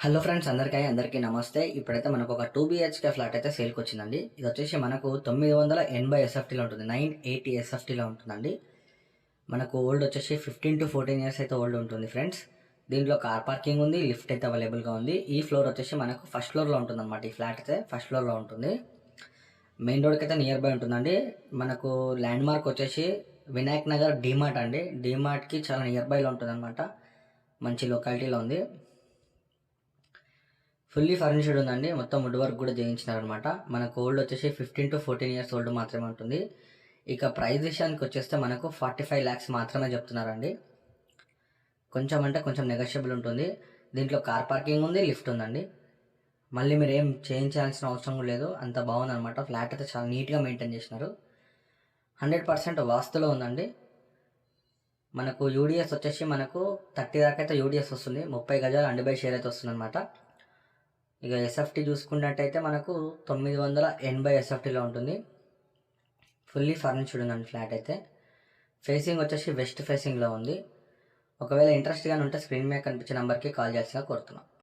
Hello friends, అందరికీ నమస్తే. ఇప్పుడైతే మనకు ఒక 2 BHK ఫ్లాట్ అయితే సేల్కి వచ్చిందండి. ఇది వచ్చేసి మనకు 980 ఎస్ఎఫ్టీలో ఉంటుంది, 980 ఎస్ఎఫ్టీలో ఉంటుందండి. మనకు ఓల్డ్ వచ్చేసి 15 to 14 ఇయర్స్ అయితే ఓల్డ్ ఉంటుంది ఫ్రెండ్స్. దీంట్లో కార్ పార్కింగ్ ఉంది, లిఫ్ట్ అయితే అవైలబుల్గా ఉంది. ఈ ఫ్లోర్ వచ్చేసి మనకు ఫస్ట్ ఫ్లోర్లో ఉంటుంది అనమాట. ఈ ఫ్లాట్ అయితే ఫస్ట్ ఫ్లోర్లో ఉంటుంది. మెయిన్ రోడ్కి అయితే నియర్ బై ఉంటుందండి. మనకు ల్యాండ్ మార్క్ వచ్చేసి వినాయక్ నగర్ డీమార్ట్ అండి. డీమార్ట్కి చాలా నియర్ బైలో ఉంటుంది అనమాట. మంచి లొకాలిటీలో ఉంది. ఫుల్లీ ఫర్నిష్డ్ ఉందండి. మొత్తం వుడ్ వర్క్ కూడా చేయించినారనమాట. మనకు ఓల్డ్ వచ్చేసి 15 to 14 ఇయర్స్ ఓల్డ్ మాత్రమే ఉంటుంది. ఇక ప్రైస్ విషయానికి వచ్చేస్తే మనకు 45 lakhs మాత్రమే చెప్తున్నారండి. కొంచెం అంటే కొంచెం నెగోషియబుల్ ఉంటుంది. దీంట్లో కార్ పార్కింగ్ ఉంది, లిఫ్ట్ ఉందండి. మళ్ళీ మీరు ఏం చేయించాల్సిన అవసరం లేదు. అంత బాగుందన్నమాట. ఫ్లాట్ అయితే చాలా నీట్గా మెయింటైన్ చేసినారు. 100% వాస్తులో ఉందండి. మనకు యూడిఎస్ వచ్చేసి మనకు 30 దాకా అయితే యూడిఎస్ వస్తుంది. 30 గజాలు అండ్ బై షేర్ అయితే వస్తుంది అనమాట. ఇక ఎస్ఎఫ్టీ చూసుకున్నట్టయితే మనకు 980 ఎస్ఎఫ్టీలో ఉంటుంది. ఫుల్లీ ఫర్నిష్డ్ ఉందండి ఫ్లాట్ అయితే. ఫేసింగ్ వచ్చేసి వెస్ట్ ఫేసింగ్లో ఉంది. ఒకవేళ ఇంట్రెస్ట్గా ఉంటే స్క్రీన్ మీద కనిపించే నెంబర్కి కాల్ చేయాల్సిందిగా కోరుతున్నాం.